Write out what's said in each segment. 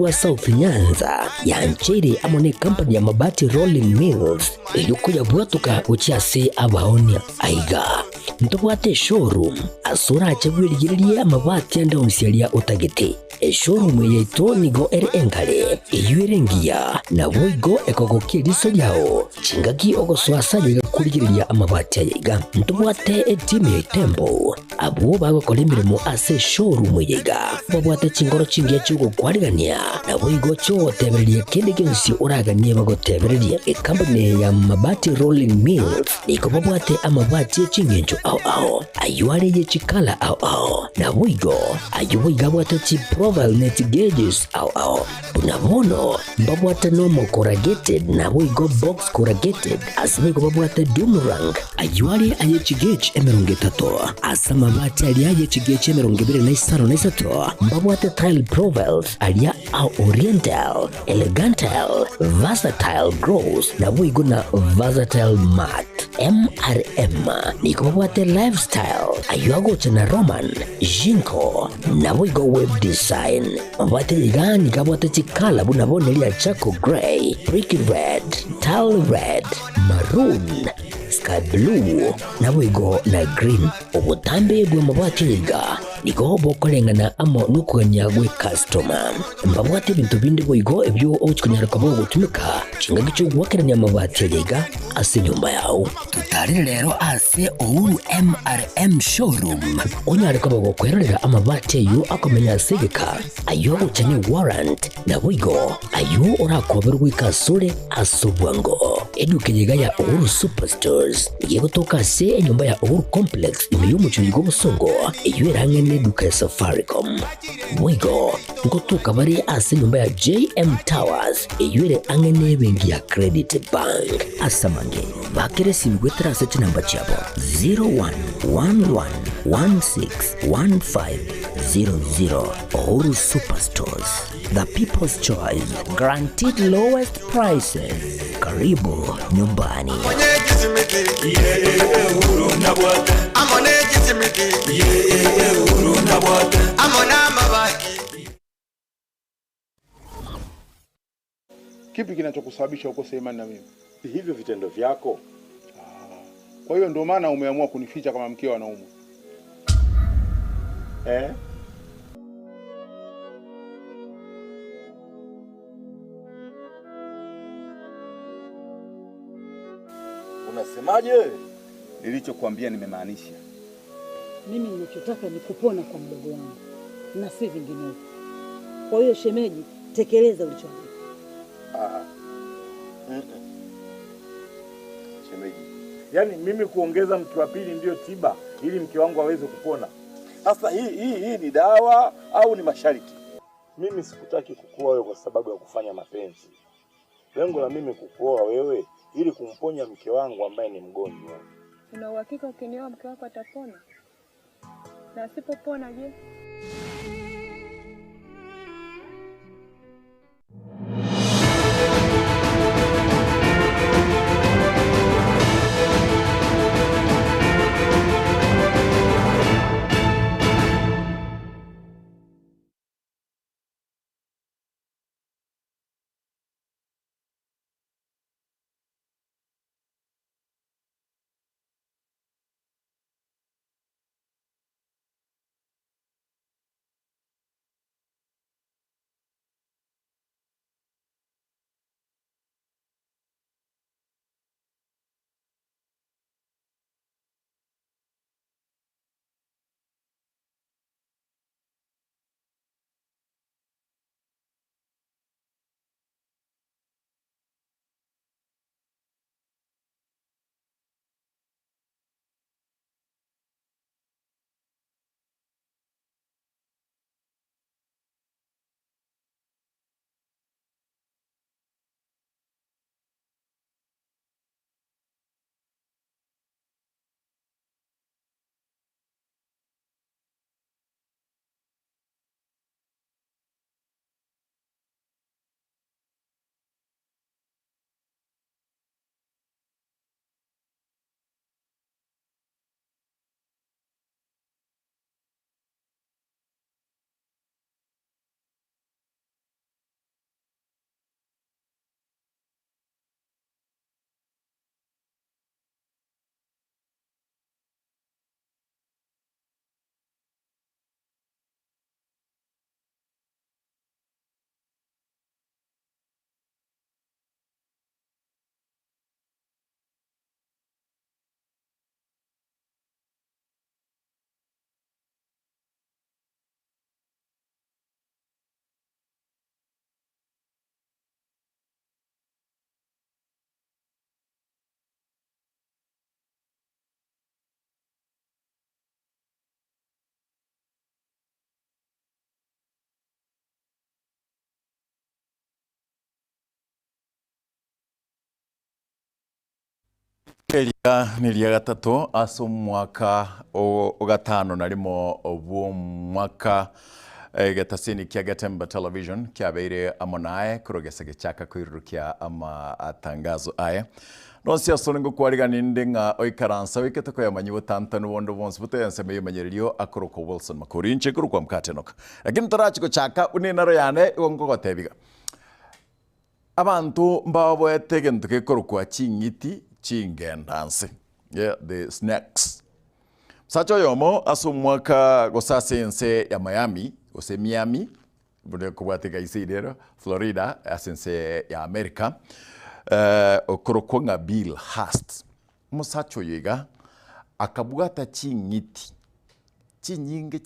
wa South Nyanza ya Nchiri amone company ya mabati Rolling Mills yukuya bwatuka uchiase abaonia aiga ntobwate showroom asura achagwirigirie amabati anda umsialia utagete showroom yeto nigo engale iyuerengia na boigo ekogokie riso yao chingaki ogoswasa yiga kurigiriria amabati aiga ntobwate team tembo abo bagokora imirimo ase showroom yiga babwate chingoro chingia chugo kwarigania na boigo cho tebererie kende gensi uraganie bagotebererie company ya mabati Rolling Mills niko babwate amabati chingenjo ao ayuare ye chikala ao na boigo ayuiga bwate chi profile net gauges ao unamono babwate normal corrugated na boigo box corrugated asimigo babwate Dumerang ayuare aye chigage emerongetato asama mabati ali aye chigage emerongibire na isaro na isato babwate tile profiles alia au oriental elegantal versatile gross na boigo na versatile mat MRM niko babwate lifestyle ayuago chana Roman Jinko na boigo web design babwate yigani kabwate chikala bunabone lia charcoal gray brick red tile red maroon sky blue na boigo na green obutambe bwe mabwate yiga niko bokolengana amo nukuganya gwe customer mbabwate bintu bindi boigo ebyo ochikunyara kabo gutumika chinga gicho gwakeranya mabwate yiga ase nyumba yao tutari rero ase ouru MRM showroom onyare kabo gukwerera amabwate yu akomenya segeka ayo uchane warrant na boigo ayo urakoberwa ikasure asubwango eduke yiga ya ouru superstores yego toka se nyumba ya ouru complex imeyumu chuyigo busongo iyo erangene duka ya Safaricom boigo ngotuka bari ase nyumba ya JM Towers iyo angene bengi ya Credit Bank asamange bakere simgwetera sete namba chabo 0111161500 Ouru Superstores, the people's choice, guaranteed lowest prices. Karibu nyumbani. Kipi kinachokusababisha ukose imani na mimi? Hivyo vitendo vyako. Kwa hiyo ndio maana umeamua kunificha kama mkeo anaumwa. Unasemaje? Nilichokuambia nimemaanisha. Mimi ninachotaka ni kupona kwa mdogo wangu na si vinginevyo. Kwa hiyo shemeji, tekeleza ulichoambiwa. Shemeji, yaani mimi kuongeza mke wa pili ndio tiba ili mke wangu aweze kupona? Sasa hii ni dawa au ni masharti? Mimi sikutaki kukuoa wewe kwa sababu ya kufanya mapenzi. Lengo la mimi kukuoa wewe ili kumponya mke wangu ambaye ni mgonjwa. Una uhakika ukinioa mke wako atapona? Na asipopona je? Nilia gatatu aso mwaka o gatano narimo obu mwaka getasini kia Getembe Television kia beire amonae kurogesa gechaka kuirukia ama atangazo aya nonsi asoningo kwariga nindinga oikaransa wiketako ya manyiwo tantanu wondo wons bute nseme yimanyelio akoroko Wilson Makuri nche kuru kwa Mkate Enock lakini tarachi gochaka uninaro yane wongo gotebiga abantu mbabwete gento gekorokwa chingiti chingendanse the snacks sacho yomo aso mwaka gosasense ya Miami bude kubwateka isidero Florida asense ya America okorokonga Bill Hast musacho yiga akabwata chingiti chinyinge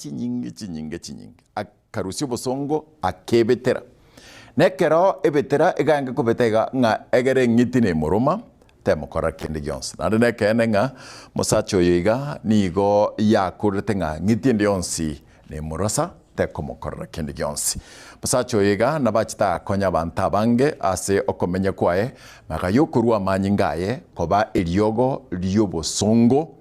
akarusi bosongo akebetera nekero ebetera egange kubetega nga egere ngiti ne muruma temokora kende gyonse nande kene nga musacho yiga nigo yakurete nga ngiti ndionsi ne murosa tekomokora kende gyonse musacho yiga nabachita konya banta bange ase okomenya kwae magayokurwa manyingaye koba eliogo liobosongo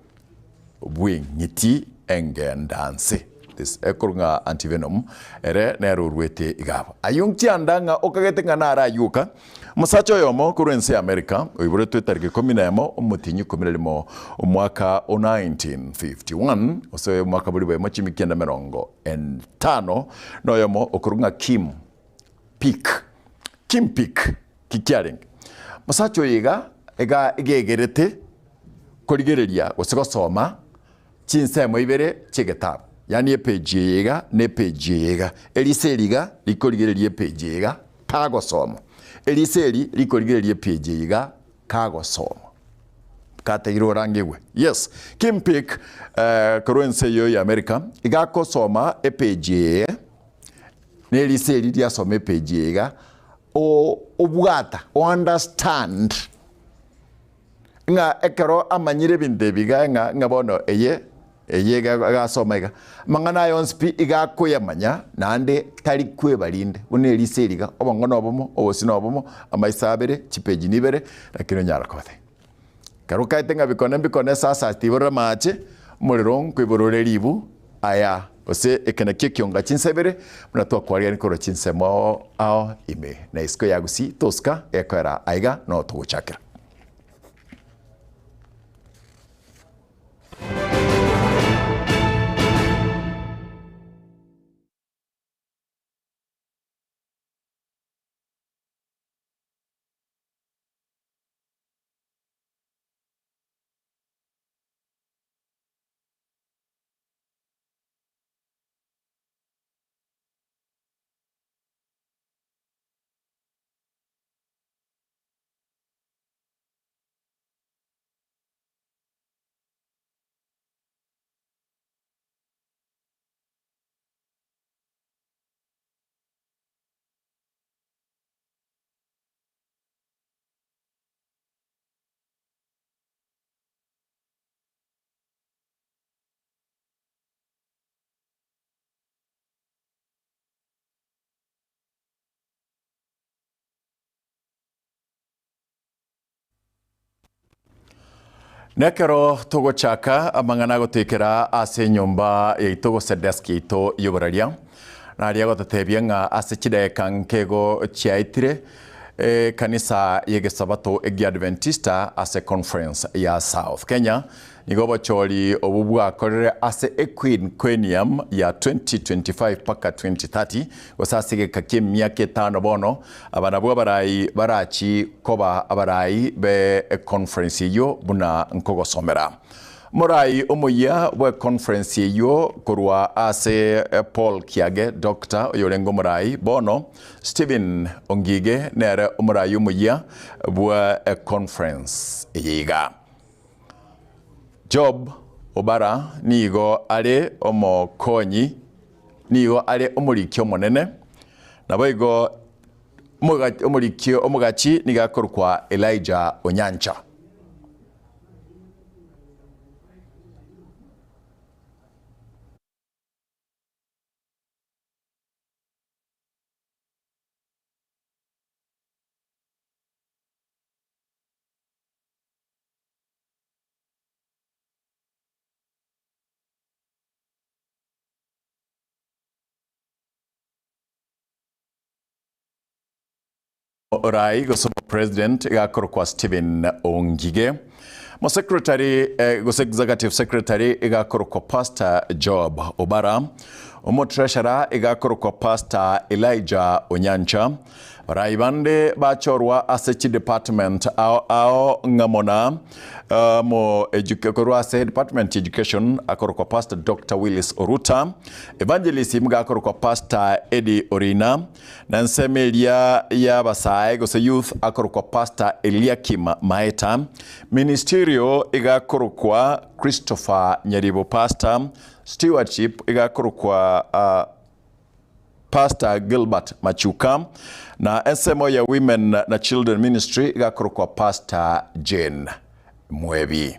bwengiti engendanse this ekurunga antivenom ere nero ruete igabo ayungti andanga okagete nganara yuka musacho yomo kurense America oibure twetarike kominemo umutinyi komirelimo umwaka 1951 ose mwaka buri machimi kenda merongo entano no yomo okurunga Kim Peak kikiaring musacho yiga ega igegerete korigereria osegosoma Chinsa mo Ibere chigetabu yani epeji yega ne peji yega eliseliga likoligerelie peji yega kago somo eliseli likoligerelie peji yega kago somo kata iro rangewe yes Kim Peak korense yo ya America igako soma epeji ne eliseli dia soma epeji yega o obwata o understand nga ekero amanyire bindebiga nga bono eyega somega mangana yonspi iga kuyamanya nande tari kwebalinde uneli seriga obangono obomo obosino obomo amaisabere chipeji nibere lakino nyarakothe karuka itenga bikone sasa tibora mache muliro kwiborore libu aya ose ekena Ekeonga chinsebere munatwa kwaria nikoro chinsemo ao ime na isko yagusi toska ekora aiga no tuguchakira Nekero togo chaka amangana gotekera ase nyomba ya itogo sedeski ito yoboraria na ria gotetebia nga ase chide kankego chiaitire kanisa yege sabato egi Adventista ase conference ya South Kenya nigobo choli obubwa korere ase Equinium ya 2025 paka 2030 gosasige kakie miaka 5 bono abanabwa barachi koba abarai be conference yo buna nkogo somera Morai omoya we conference yo kurwa ase Paul Kiage Dr. Yolengo Morai bono Stephen Ongige nere omorai omoya bwa conference yiga Job Obara nigo ale omokonyi nigo ale omurikyo monene naboigo omurikyo omugachi nigakorwa Elijah Onyancha Orai gosomo president igakoro kwa Stephen Ongige. Mo secretary executive secretary igakoro kwa Pastor Job Obara. Omo treasurer igakoro kwa Pastor Elijah Onyancha. Raibande bachorwa asechi department ao ngamona mo education department education akoro kwa Pastor Dr. Willis Oruta. Evangelist mga akoro kwa Pastor Eddie Orina. Na nsemelia ya basae gose youth akoro kwa Pastor Eliakim Maeta. Ministerio igakoro kwa Christopher Nyaribo Pastor. Stewardship igakoro kwa Pastor Gilbert Machuka. Na SMO ya Women na Children Ministry igakoro kwa Pastor Jane Mwebi.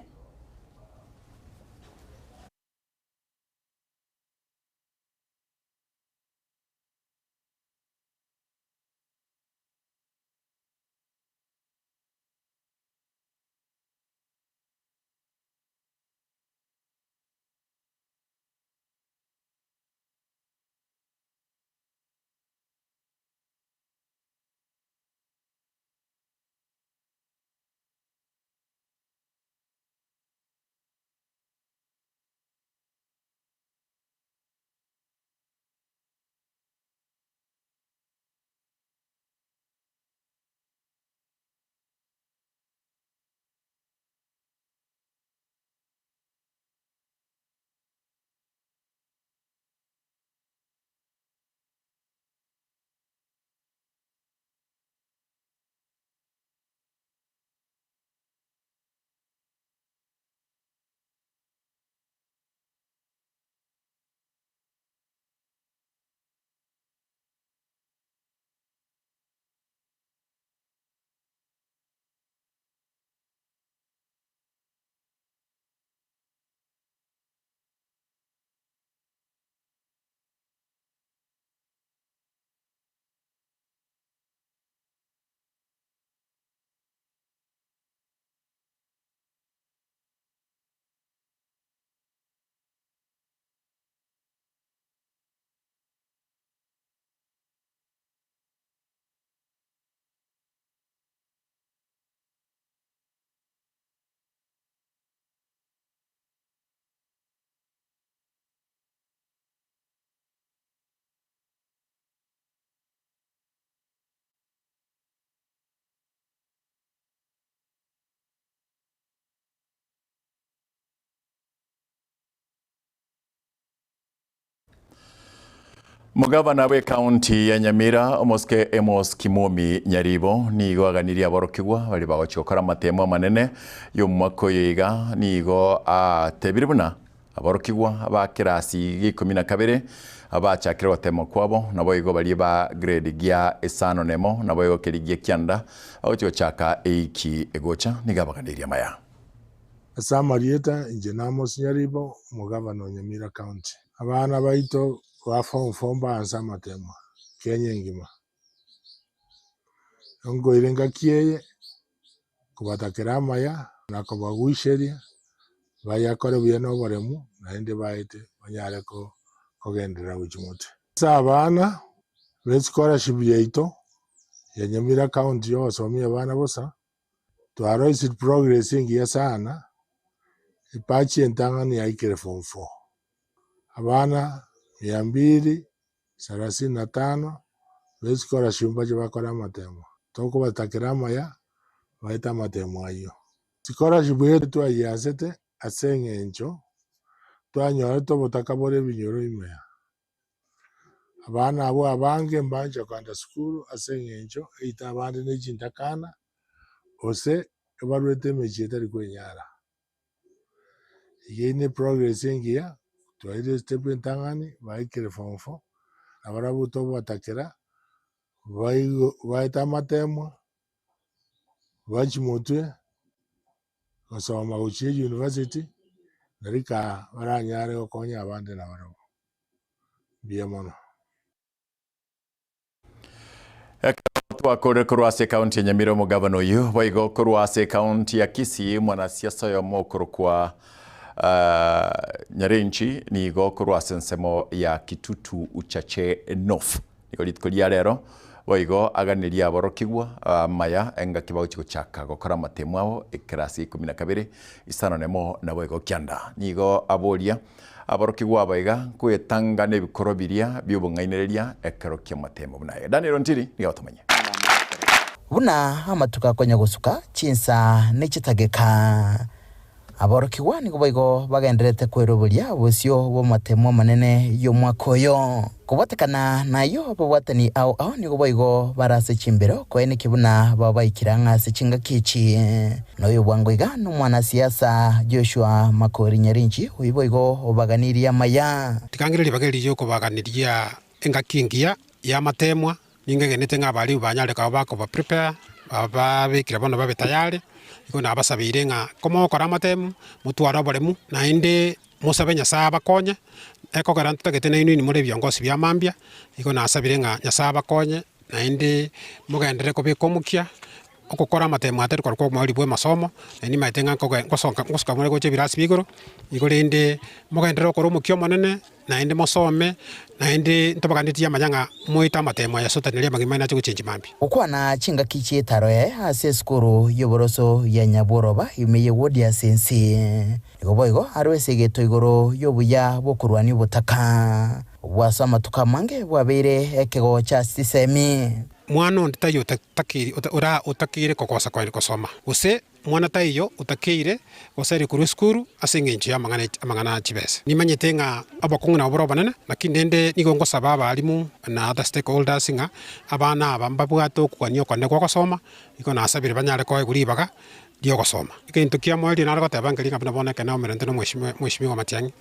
Mugavana we county ya Nyamira omoske Emos Kimomi Nyaribo nigo aganiria aborokigwa bali bagocokora matemo manene y'umwako yiga nigo atebiribuna aborokigwa abakirasi g12 abachakira batemo kwabo nabo igo bali ba grade gya esano nemo nabo igo kirigie kyanda agocho chaka eiki egocha nigabaganiria maya Samarieta Injenamos Nyaribo mugavana Nyamira county abana baito wa form banza matema Kenya ngima ngo irenga kieye kubatakira maya nako bagwisheria bayakore buyeno baremu naende baite banyare ko kogendera wichimote sabana scholarship yaito ya Nyamira county yo somia abana bosa twaro is progressing ya sana ipachi entangani yaikere form 4 abana 235 scholarship baje bakora matemo toko batakira maya baita matemo ayo scholarship yetu twayasete asengencho twanyora to botakabore binyoro imea abana abo abange mbanje kwanda school asengencho ita abandi n'ekintakana ose ebarwete mecheta rikwenyara yene progressing ya twaire step entangani baikere form 4 abarabuto batakira baita matemo bachimotwe basoma guchie university narika baranyare okonya abandi na barabo biemono twakore kurwase county ya Nyamira mugavana uyu baigo kurwase county ya Kisii mwanasiasa yo mokoro kwa Nyarenchi nigo kurwase nsemo ya Kitutu Uchache Enock niko litkolia rero boigo aganiria aborokigwa maya enga kibao chikuchaka gokora matemu abo ekerasi 12 isano nemo na boigo kianda nigo aboria aborokigwa abaiga kwetanga nebikoro biria byobungainereria ekero kia matemu bunaye Daniel Ntiri nigo tumanye buna amatuka konya gusuka Chinsa nechitageka aborokigwa nigo boigo bagenderete kweroburia busio bo matemo manene yo mwakoyo kubatekana nayo bwatani au nigo boigo barase chimbero kwene kibuna babaikiranga sechinga kichi noyo bwangoiga no mwana siasa Joshua Makori Nyarinji uiboigo obaganiria maya tikangiriri bageri yo kubaganiria engakingia ya matemwa ningegenete ngabali banyale ka bako ba prepare babikira bono babe tayari iko na basabire nga komo kora matemu mutwara boremu na inde musabenya saba konye eko garanta getene inu ni muri byongosi bya mambia iko na asabire nga nyasaba konye na inde mugendere ko bikomukia okokora matemu atari kwa mwali bwe masomo ni maitenga ngosonga muri goche birasi bigoro iko inde mugendere ko rumukio monene na inde mosome na inde ntobaganiti ya manyanga muita matemo ya sota nilia magimana cyo guchenji mambi ukwana chinga kichi taroe ase skuru yoboroso ya Nyaboroba imeye wodi ya sensi igoboigo arwese geto igoro yobuya bokurwani butaka wasama tukamange bwabere ekego cha sisemi mwana nditayo takiri utakire kokosa kwa kusoma use mwana tayo utakire wasari kuru skuru asengenje amangana chibese nimanyete nga abakunguna oboroba nene lakini ndende nigongo sababa alimu na other stakeholders nga abana abambabwato kwanyo kwanne kwa kusoma iko na asabire banyale kwa kuribaga dio kusoma ikintu kia mwali na ragota bangalinga bana bona kana omerente no mweshimiwa Matiang'i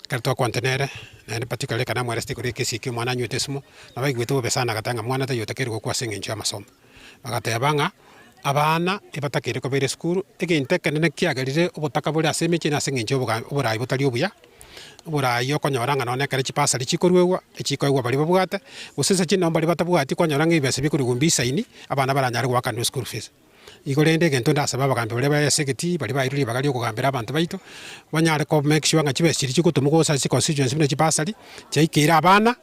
karto kontenere na ni particularly kana mwaresti kuri Kisii mwana nyutesmo na baigweto besana katanga mwana tayo takiri kwa sengenje amasomo bagate abanga abana ibatakire ko bere skuru eginteke nene kiagarire obutaka buri asemeche na sengenje oburayi butari obuya oburayi okonyoranga none kare chipasa lichikorwewa echikoywa bali babwate usese chino bali batabwati konyoranga ibese bikuri gumbisa ini abana baranyare gwaka no school fees igorende gento ndasaba bagambe bali ba secretary bali bayiruri bagali okugambira abantu baito banyare ko make sure nga chibese chikutumugosa chi constituency bine chipasali chaikira abana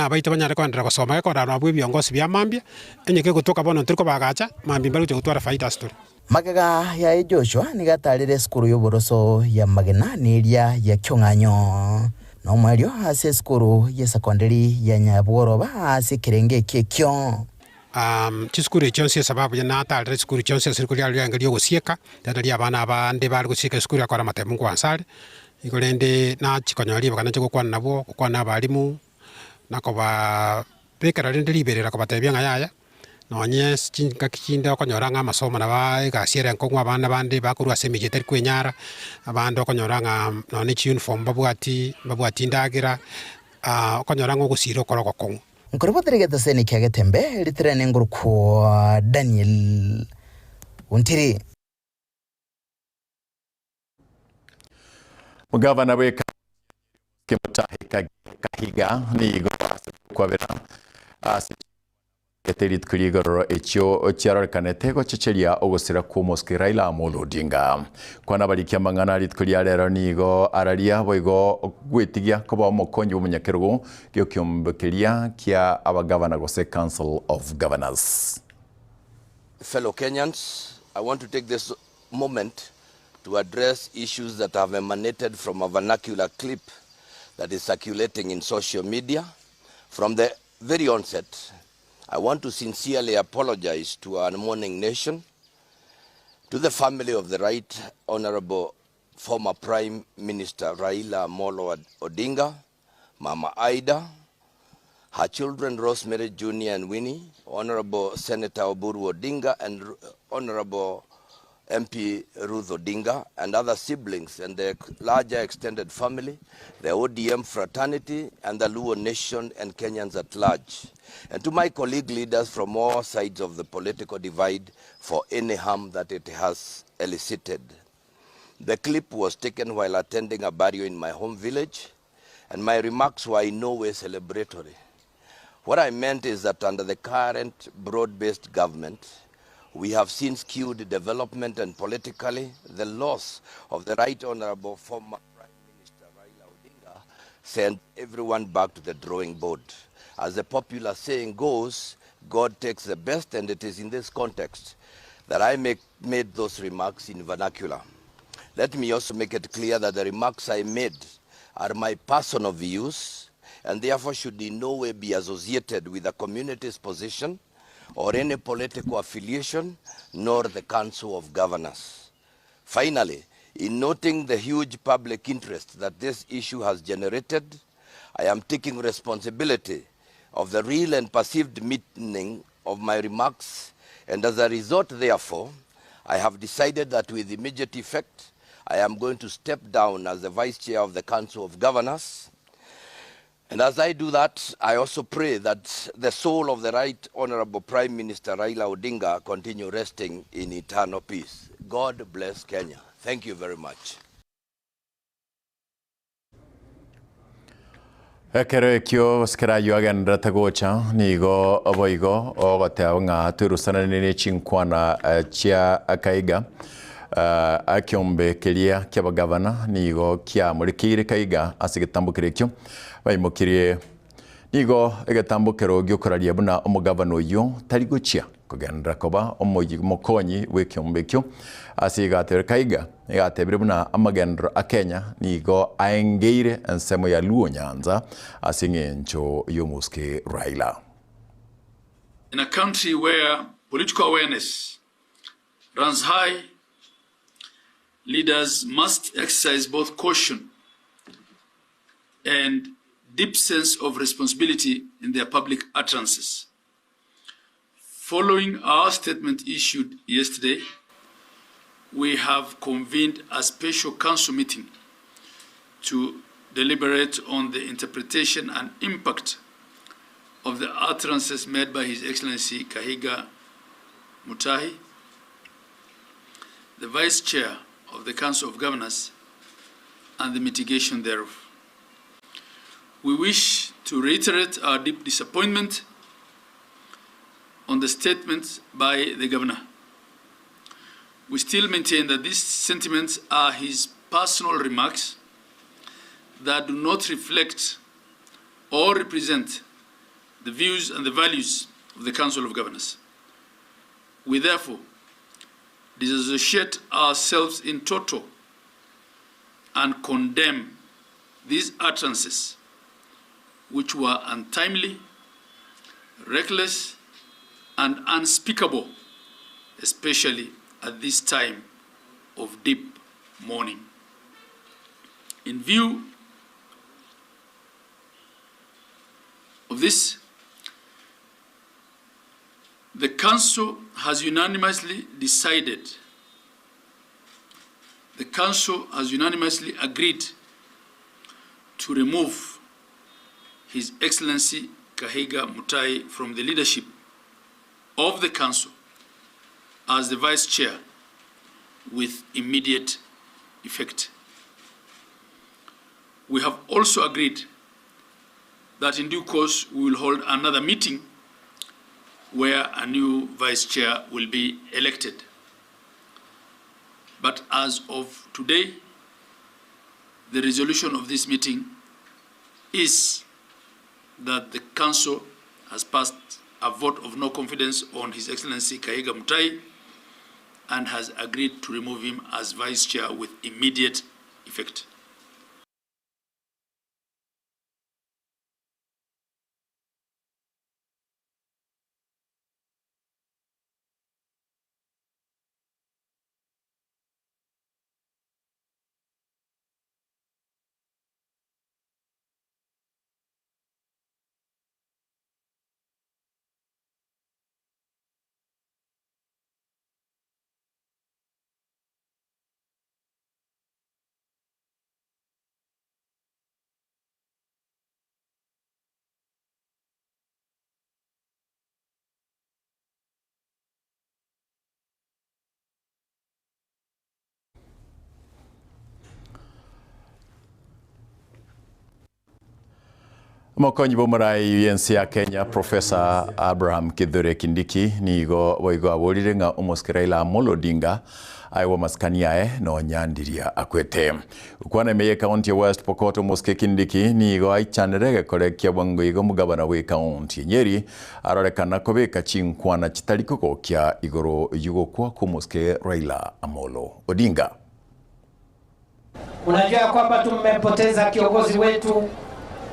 abaito banyare kwandira gusoma ko rano byongosi bya mambia enyeke gutoka bono nturiko bagacha mambi bali gutwara fighter story magega ya Joshua nigatarire skuru y'oboroso ya magena niria ya Kyonganyo no mwario ase skuru ya secondary ya Nyaboroba ase kirenge kekyo chiskuru chonse sababu na tarire skuru chonse sirikuli ya ngali gosieka tadari abana abande bali gosieka skuru akora matemu kwansale igorende na chikonyori bakana chiko kwa nabo kwa nabalimu nakoba pekara rende Ibere rakobatebya ngayaya nonye chinga kichinde okonyoranga amasomo na bagasiera nkongwa abana bande bakuru asemije tari kwenyara abande okonyoranga none chi uniform babwati ndagira okonyoranga ogusiro koroko kongo nkoroboterege seni kya Getembe litrene ngurukwa Daniel Ntiri mugavana weka kemutahe kahiga nigo kwabera eterit kurigoro echo chiarakanete go chicheria ogosira ku Moski Raila Amolo Odinga kwana balikia mangana rit kuria rero nigo araria boigo gwetigia koba mokonyi bumunyakerugo gyo kyombekeria kia abagavana gose Council of Governors. Fellow Kenyans, I want to take this moment to address issues that have emanated from a vernacular clip that is circulating in social media. From the very onset, I want to sincerely apologize to our mourning nation, to the family of the Right Honorable former Prime Minister Raila Amolo Odinga, Mama Aida, her children Rosemary Jr. and Winnie, Honorable Senator Oburu Odinga and Honorable MP Ruth Odinga and other siblings and their larger extended family, the ODM fraternity and the Luo nation and Kenyans at large. And to my colleague leaders from all sides of the political divide for any harm that it has elicited. The clip was taken while attending a burial in my home village, and my remarks were in no way celebratory. What I meant is that under the current broad-based government, we have seen skewed development and politically the loss of the Right Honorable former Prime Minister Raila Odinga sent everyone back to the drawing board. As the popular saying goes, God takes the best, and it is in this context that I made those remarks in vernacular. Let me also make it clear that the remarks I made are my personal views and therefore should in no way be associated with the community's position or any political affiliation, nor the Council of Governors. Finally, in noting the huge public interest that this issue has generated, I am taking responsibility of the real and perceived meaning of my remarks, and as a result, therefore, I have decided that with immediate effect, I am going to step down as the Vice Chair of the Council of Governors. And as I do that, I also pray that the soul of the Right Honorable Prime Minister Raila Odinga continue resting in eternal peace. God bless Kenya. Thank you very much. Ekero ekio skera yuagendera tagocha nigo oboigo ogoteba ng'a twirusananire chinkwana chia akaiga akiombe keria kiabagavana nigo kiamurikire kaiga ase getambukire ekio baimokirie nigo egetambukero giokoraria buna omogavana oyo tari gochia kugendera koba omokonyi w'ekiombe ekio ase igatebire kaiga igatebire buna amagendero a Kenya nigo aengeire ensemo ya Luo Nyanza ase eng'encho y'omuske Raila. In a country where political awareness runs high, leaders must exercise both caution and deep sense of responsibility in their public utterances. Following our statement issued yesterday, we have convened a special council meeting to deliberate on the interpretation and impact of the utterances made by His Excellency Kahiga Mutahi, the Vice Chair of the Council of Governors, and the mitigation thereof. We wish to reiterate our deep disappointment on the statements by the Governor. We still maintain that these sentiments are his personal remarks that do not reflect or represent the views and the values of the Council of Governors. We therefore disassociate ourselves in toto and condemn these utterances, which were untimely, reckless, and unspeakable, especially at this time of deep mourning. In view of this, the Council has unanimously decided, the Council has unanimously agreed to remove His Excellency Kahiga Mutahi from the leadership of the Council as the Vice Chair with immediate effect. We have also agreed that in due course we will hold another meeting where a new Vice Chair will be elected. But as of today, the resolution of this meeting is that the Council has passed a vote of no confidence on His Excellency Kahiga Mutahi and has agreed to remove him as Vice Chair with immediate effect. Mokonyi bomurai yensi ya Kenya Professor Abraham Kithure Kindiki nigo boigo aborire nga umuskiraila Amolo Odinga aiwa maskani yae no nyandiria akwete ukwana meye county ya West Pokot muske Kindiki nigo aichanderege korekia bwango igo mugabana we county Nyeri arorekana kobeka chinkwana chitariko kokya igoro yugo kwa kumuske Raila Amolo Odinga. Unajua kwamba tumepoteza kiongozi wetu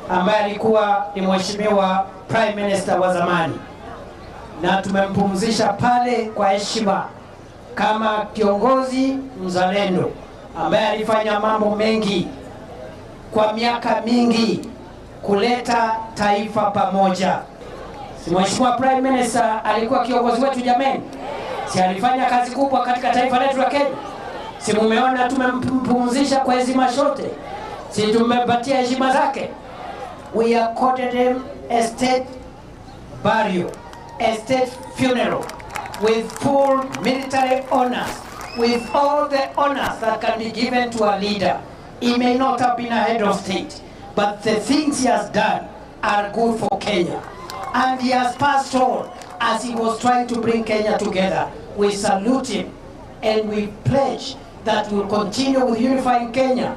ambaye alikuwa ni mheshimiwa Prime Minister wa zamani, na tumempumzisha pale kwa heshima kama kiongozi mzalendo ambaye alifanya mambo mengi kwa miaka mingi kuleta taifa pamoja. Si mheshimiwa Prime Minister alikuwa kiongozi wetu jameni? Si alifanya kazi kubwa katika taifa letu la Kenya? Si mumeona tumempumzisha kwa heshima zote? Si tumepatia heshima zake? We accorded him a state burial, a state funeral, with full military honors, with all the honors that can be given to a leader. He may not have been a head of state, but the things he has done are good for Kenya. And he has passed on as he was trying to bring Kenya together. We salute him and we pledge that we will continue with unifying Kenya,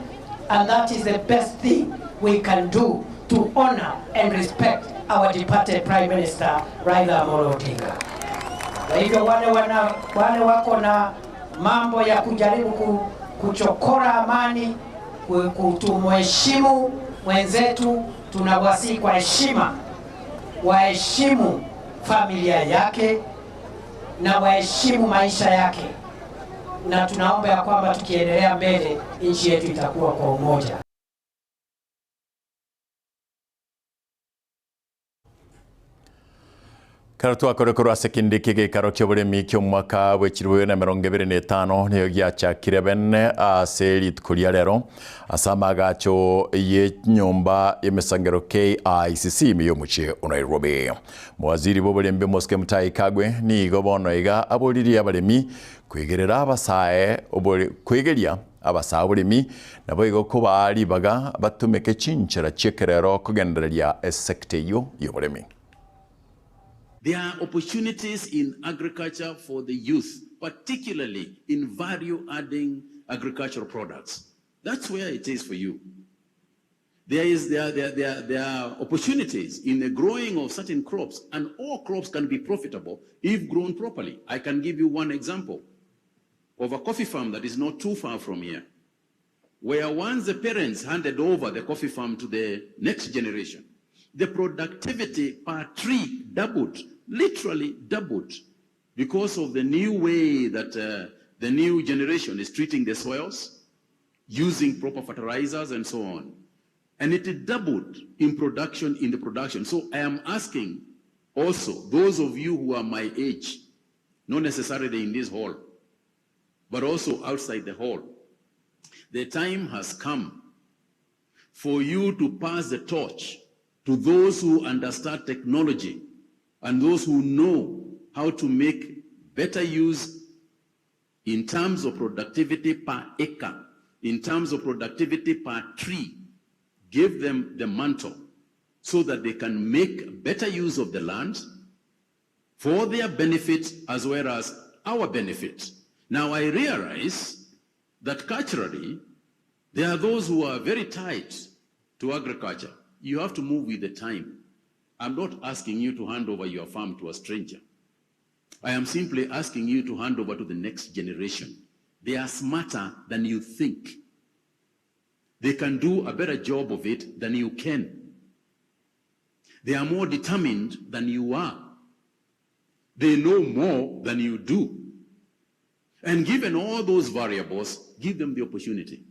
and that is the best thing we can do to honor and respect our departed Prime Minister Raila Amolo Odinga. Kwa hivyo wale wako na mambo ya kujaribu kuchokora amani, kutumheshimu wenzetu, tunawasihi kwa heshima waheshimu familia yake na waheshimu maisha yake, na tunaomba ya kwamba tukiendelea mbele nchi yetu itakuwa kwa umoja. Karatu akorekoro ase Kindiki gikaro kya buremi kyo mwaka w'ekirwe na 2025 niyo gyachakire bene ase ritukuria rero asama gacho ye nyumba y'emisangero KICC miyo muche Nairobi. Mwaziri w'oburembe Moske Mutai Kagwe nigo bono iga aboriri abaremi kwegerera abasae kwegeria abasae buremi nabo igo ko bari baga batumeke chinchera chekerero kugendereria sector y'oburemi. There are opportunities in agriculture for the youth, particularly in value-adding agricultural products. That's where it is for you. There are opportunities in the growing of certain crops, and all crops can be profitable if grown properly. I can give you one example of a coffee farm that is not too far from here, where once the parents handed over the coffee farm to the next generation, the productivity per tree doubled. Literally doubled, because of the new way that the new generation is treating the soils, using proper fertilizers and so on. And it doubled in the production. So I am asking also those of you who are my age, not necessarily in this hall, but also outside the hall, the time has come for you to pass the torch to those who understand technology and those who know how to make better use in terms of productivity per acre, in terms of productivity per tree. Give them the mantle so that they can make better use of the land for their benefit as well as our benefit. Now I realize that culturally, there are those who are very tied to agriculture. You have to move with the time. I'm not asking you to hand over your farm to a stranger. I am simply asking you to hand over to the next generation. They are smarter than you think. They can do a better job of it than you can. They are more determined than you are. They know more than you do. And given all those variables, give them the opportunity.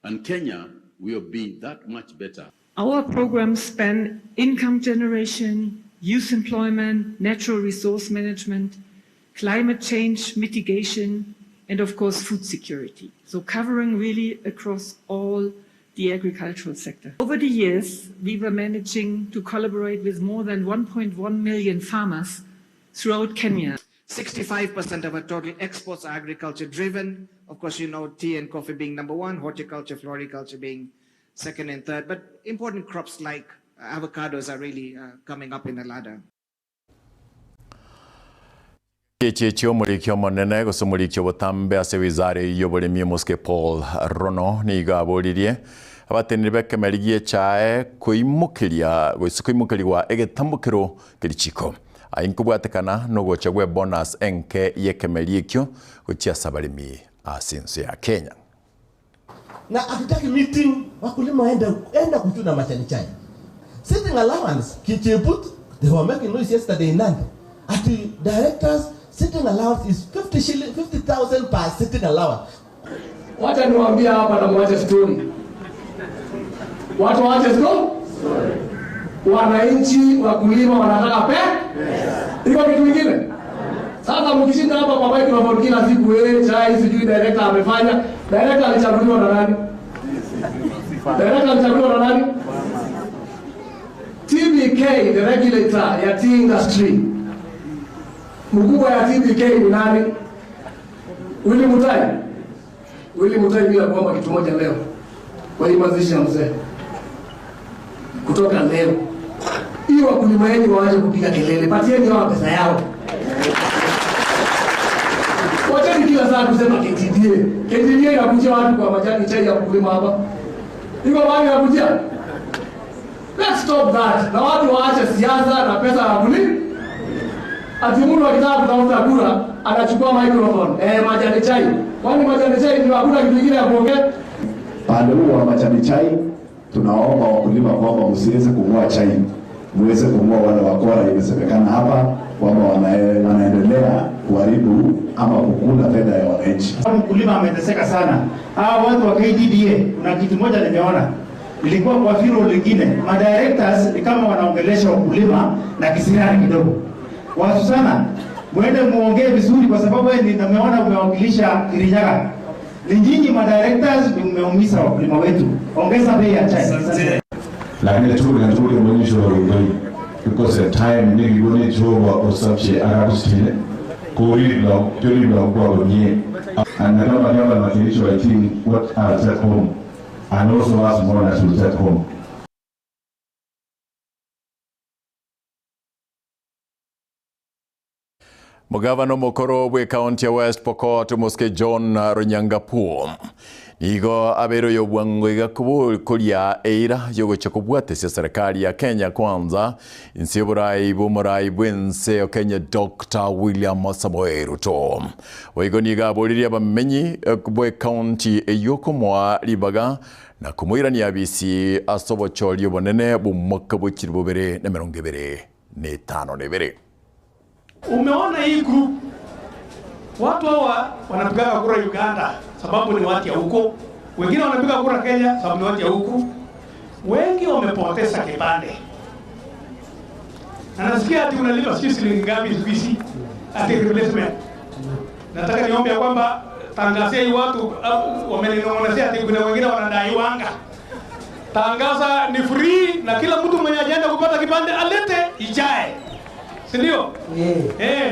And Kenya will be that much better. Our programs span income generation, youth employment, natural resource management, climate change mitigation, and of course food security. So covering really across all the agricultural sector. Over the years, we were managing to collaborate with more than 1.1 million farmers throughout Kenya. 65% of our total exports are agriculture driven. Of course, you know, tea and coffee being number one, horticulture, floriculture being second and third, but important crops like avocados are really coming up in the ladder. Kichio mulikyo monene gusumulikyo butambe ase wizare y'oburemi Muske Paul Rono niga boririe abatenire bekemerigie chae kuimukiria wa egetambukiro kirichiko ainkubwatekana no gochagwe bonus enke yekemeriekyo gochia sabarimi asinse ya Kenya na akitaki meeting wakulima enda kuchuna machani chai sitting allowance kicheput they were making noise yesterday in Nandi at the directors sitting allowance is 50,000 per sitting allowance. Wacha niwaambia hapa na mwache story. Watu waache story? Wananchi wakulima wanataka pesa. Iko kitu kingine? Sasa mkishinda hapa kwa bike na kila siku chai sijui director amefanya. Director alichaguliwa na nani? Director alichaguliwa na nani? TBK, the regulator ya tea industry. Mkubwa ya TBK ni nani? Willy Mutai bila kuomba kitu moja leo. Kwa hii mazishi ya mzee. Kutoka leo. Hiyo wakulima yenu waache kupiga kelele. Patieni wao pesa yao. Wacheni kila saa kusema KTDA. KTDA inakujia watu kwa majani chai ya kulima hapa. Iko wapi inakujia? Let's stop that. Na watu waache siasa na pesa ya kulima. Atimudu akitaka kutafuta kura anachukua microphone majani chai. Kwani majani chai ndio hakuna kitu kingine ya kuongea? Pande huu wa majani chai tunaomba wakulima kwamba msiweze kununua chai. Muweze kununua wale wakora imesemekana hapa kwamba wanaendelea kuharibu ama kukula fedha ya wananchi. Mkulima ameteseka sana. Hawa watu wa KTDA kuna kitu moja nimeona. Ilikuwa kwa firo lingine. Madirectors ni kama wanaongelesha wakulima na kisirani kidogo. Watu sana, mwende muongee vizuri kwa sababu nimeona umewakilisha Kirinyaga. Ni nyinyi madirectors mmeumiza wakulima wetu. Ongeza bei ya chai. Lakini tuli mwisho wa wiki because the time ni goni joba osabche arabustine kuililo kwa gonye and kama nyama na kilisho I think what are at home and also as more as we at home. Mugavano mukuru we county West Pokot Muske John Runyangapuo nigo abero yobwangwega kulia eira yogocha kubwatesia serikali ya Kenya kwanza insiburai bumurai bwense Kenya Dr. William Samoei Ruto wego niga boliria bamenyi kubwe county eyokomwa libaga na kumwirania bisi asobochoryo bonene bumwaka bukiri bubere na 2025. Umeona hii group watu hawa wanapiga kura Uganda sababu ni watu ya huko, wengine wanapiga kura Kenya sababu ni watu ya huko, wengi wamepoteza kipande. Na nasikia ati unalipa shilingi ngapi hivi ati replacement. Nataka niombe kwamba tangaza hii watu wameninong'onezea ati kuna wengine wanadai wanga. Tangaza ni free na kila mtu mwenye ajenda kupata kipande alete ijae. Sindio?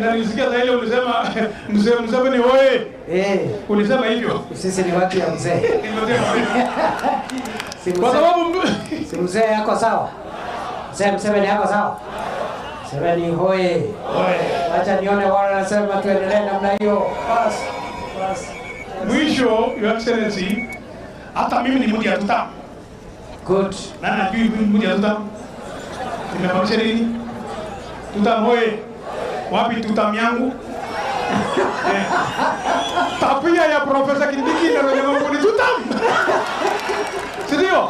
Na nilisikia za ile ulisema mzee ni wewe. Ulisema hivyo. Sisi ni watu ya mzee. Kwa sababu si mzee yako sawa. Mzee ni yako sawa. Sema ni hoye. Acha nione wale wanasema tuendelee namna hiyo. Bas. Mwisho, Your Excellency, hata mimi ni mmoja ya tuta. Good. Na najui mimi mmoja ya tuta. Nimepamisha nini? Tutam hoye. Wapi tutam yangu? Tapia ya Profesa Kindiki na wenye ni tutam. Sindio?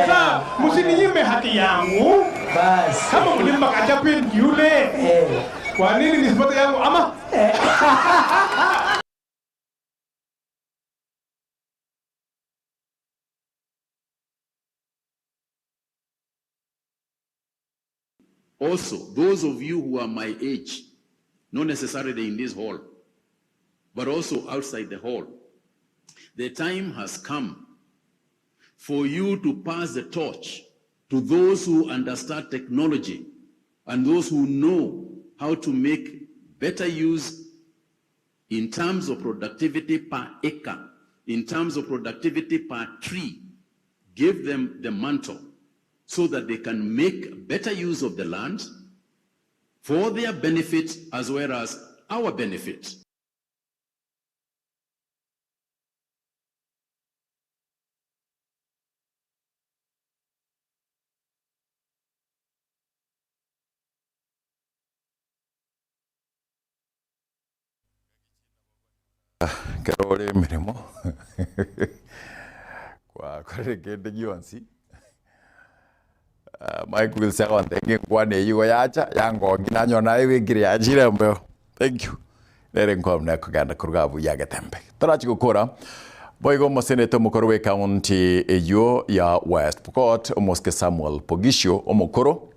Sasa msininyime haki yangu. Bas. Kama mlimba kachapin yule. Kwa nini nisipate yangu ama? Also, those of you who are my age, not necessarily in this hall, but also outside the hall, the time has come for you to pass the torch to those who understand technology and those who know how to make better use in terms of productivity per acre, in terms of productivity per tree. Give them the mantle so that they can make better use of the land for their benefit as well as our benefit. Karole mirimo kwa kende gionsi Mike will say on thinking one you yacha yango ginanyo na wigiri ajire mbe. Thank you. Nere nkom na kuganda kurugabu ya Getembe. Tarachi gukora boigo moseneto mukoro county eyo ya West Pokot Moske Samuel Pogisho omukoro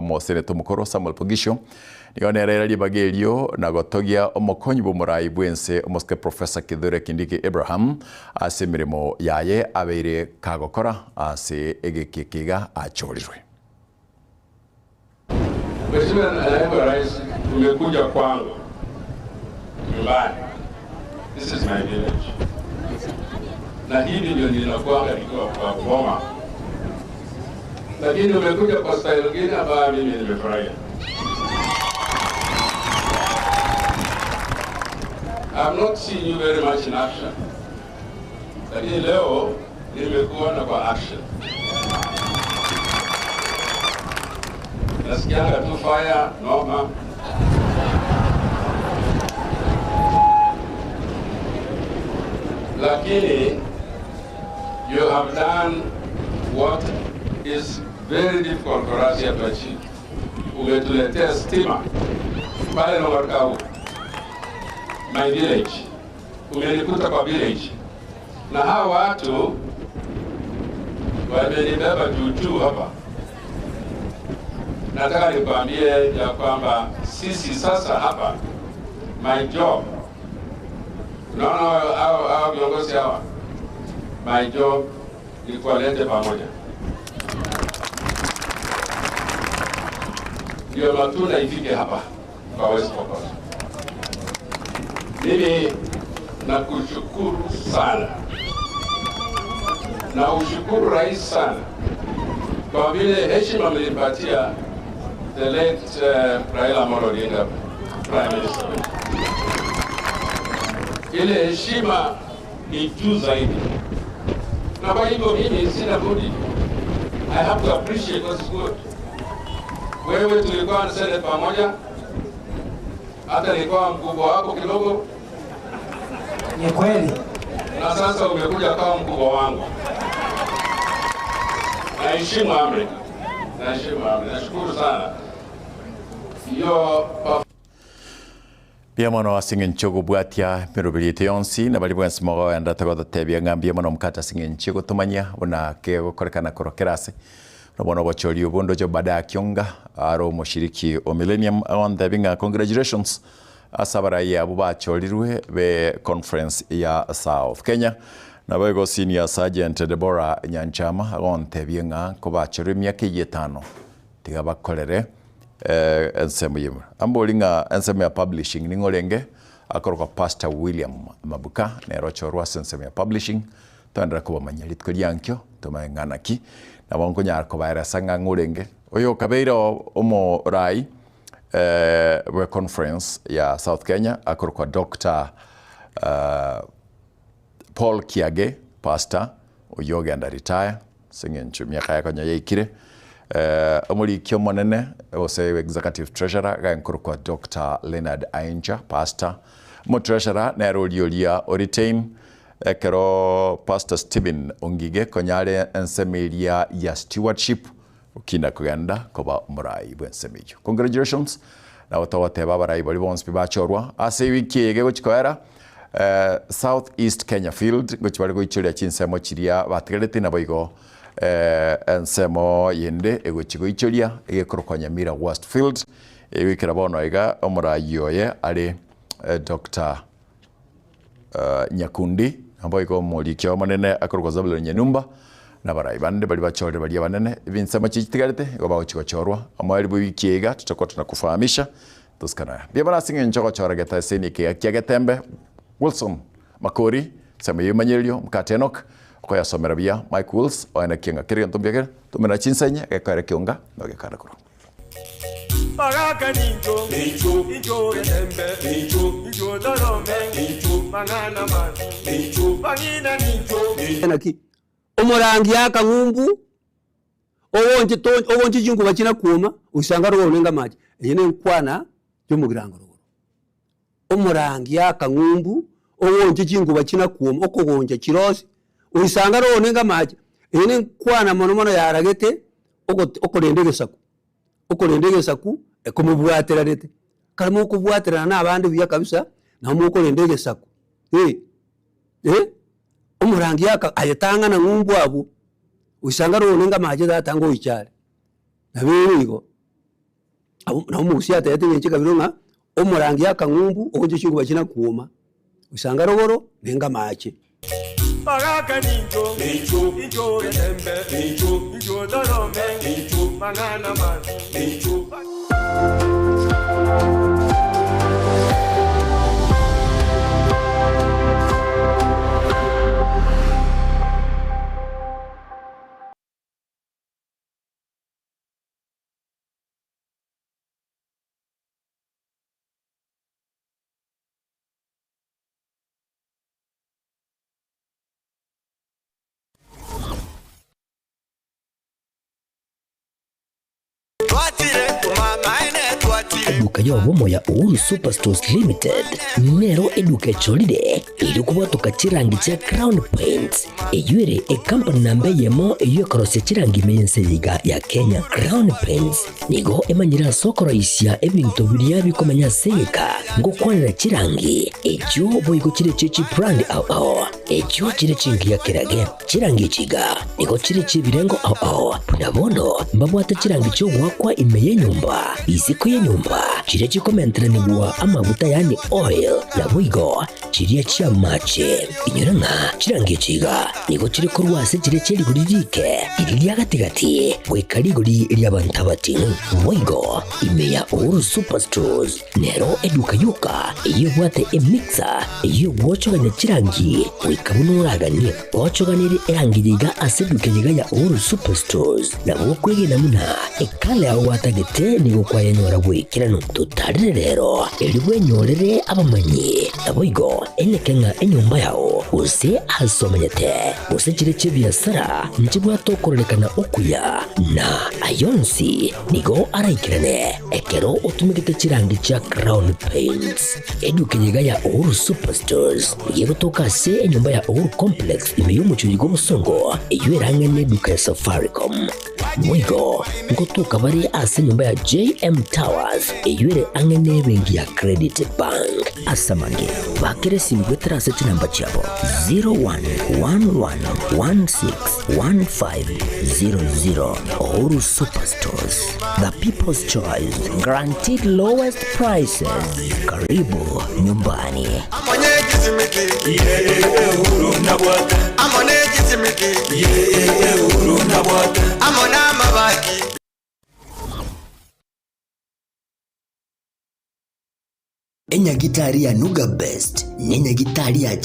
moseneto mukoro Samuel Pogisho nionere libagelio na gotogia omokonyi bomurai bwense Moske Professor Kithure Kindiki Abraham ase mirimo yaye abeire kagokora ase egekikiga achorirwe. Mheshimiwa Naibu Rais, umekuja kwangu nyumbani. This is my village. Na hivi ndio ninakuanga nikiwa kwa Goma. Lakini umekuja kwa style nyingine ambayo mimi nimefurahia. I'm not seeing you very much in action. Lakini leo nimekuona kwa action. Nasikianga tu fire, noma. Lakini you have done what is very difficult for us here to achieve. Umetuletea stima pale na Markau, my village. Umenikuta kwa village. Na hawa watu wamenibeba juu hapa. Nataka nikwambie ya kwamba sisi sasa hapa, my job, unaona hao viongozi hawa, my job ni kuwalete pamoja. Ndio matunda ifike hapa kwa West Pokot. Mimi nakushukuru sana. Na ushukuru rais sana kwa vile heshima mlimpatia the late Raila Amolo Odinga, Prime Minister. Ile heshima ni juu zaidi. Na kwa hivyo mimi sina budi. I have to appreciate what's good. Wewe tulikuwa na Senate pamoja. Hata nilikuwa mkubwa wako kidogo. Ni kweli. Na sasa umekuja kama mkubwa wangu. Naheshimu amri. Nashukuru sana. Bia mono asingen chogo bwatia mirubirite yonsi na bali bwensi mogo anda tagoda tebia ngambia mono Mkate asingen chogo tumanya una kego korekana korokerase no bono bocholi obondo jo bada Ekeonga aro moshiriki o Millennium on the binga. Congratulations asabara ya buba cholirwe be conference ya South Kenya na bego senior sergeant Deborah Nyanchama on tebia nga ko bachori myaka 5 tiga bakolere ensemo yemu ambolinga ensemo ya publishing ningolenge akoroka Pastor William Mabuka na rochorwa ensemo ya publishing tandra ko manyalit ko yankyo to mangana ki na bonko nyar ko bayra sanga ngolenge oyo kabeiro omo rai we conference ya South Kenya akoroka Dr. Paul Kiage pastor oyoge and retire singen chumia kaya konya yekire omuli kyomonene ose executive treasurer gankorokwa Dr. Leonard Ainja pastor mo treasurer na roliolia oritain ekero Pastor Stephen Ongige konyale ensemelia ya stewardship ukina kuganda koba murai bwensemejo. Congratulations na watote babarai bali bonse bachorwa ase wiki ege gochikoera South East Kenya Field gochibali goicholia Chinsa mochiria bategelete na boigo ensemo yende egochigo icholia egekoroka Nyamira West Field ewikira bono ega omurayoye ali Dr. Nyakundi amboigo molikyo manene akoroka zabelo nyenumba na barai bande bali bachore bali banene vinsema chichitigarete goba gochigochorwa amali bwikiega tutakota na kufahamisha tuskana bia bana singe nchoko chora geta seni ke Getembe Wilson Makori sema yimanyelio Mkate Enock ko ya somera bia Mike Wills o Ekeonga kiri ntombia tumena Chinsa nya ekare Ekeonga no gekara kuro Pagaka ninjo, ninjo getembe, ninjo dorome, ninjo mangana man, ninjo pangina ninjo. Naki omorangi yaka ngumbu owonje jingu bachina kuoma usanga ro olenga maji yene nkwana yo mugirango ro omorangi yaka ngumbu owonje jingu bachina kuoma okogonja kirosi usanga ro olenga maji yene nkwana mono yaragete okorendege saku ekomubwatira rete kalimo okubwatira na abandi biya kabisa na mu okorendege saku omurangi yaka ayetanga na ngumbu abo usanga ro olenga maji datango ichale na bigo na umusi atete nyenche kabironga omurangi yaka ngumbu okonje chingu bachina kuoma usanga ro nenga maji Pagaka ninjo, ninjo getembe, ninjo dorome, ninjo mangana man, ninjo. Eduka yobomo ya Uhuru Superstores Limited nero eduka cholide ilikuwa tukachirangi cha Crown Paints eyuere company nambe yemo eyo korose chirangi mense yiga ya Kenya. Crown Paints nigo emanyira soko raisia ebintu biria bikomanya seka ngo kwanira chirangi ejo boyiko chire chichi brand ao ejo chire chingi ya kirage chirangi chiga nigo chire chibirengo ao punabono mbabwata chirangi cyo wakwa imeye nyumba iziko ye nyumba chire chikomentra nibwa amavuta yani oil na bwigo chiriya chia mache inyuranga chirangi chiga nigo chire kurwase chire chiri guririke iriya gatigati wekariguri iriya bantabati bwigo imeya Uhuru Superstores nero eduka yuka iyo bwate emixer iyo bwochoganya chirangi wekabunuragani bwochoganire erangiriga aseduke yiga ya Uhuru Superstores na bokwege namuna ekale aho watagete nigo kwayanyora bwekirano tutarire rero elibwe nyorere abamanyi nabwigo Ekeonga enyumba yao use asomanyete use chire chibiasara nchibwa tokorelekana okuya na ayonsi nigo araikirane ekero utumikite chirangi cha Crown Paints eduka yiga ya Uhuru Superstores yego tokase enyumba ya Uhuru Complex imeyumuchuri go musongo eyuerange neduka ya Safaricom mwigo ngotuka bari ase nyumba ya JM Towers eyuere angene bengi ya Credit Bank asamange bakere simgwe trase chinamba chabo 0111161500 Uhuru Superstores, the people's choice, guaranteed lowest prices. Karibu nyumbani. Enya gitari ya Nuga Best, nenya gitari ya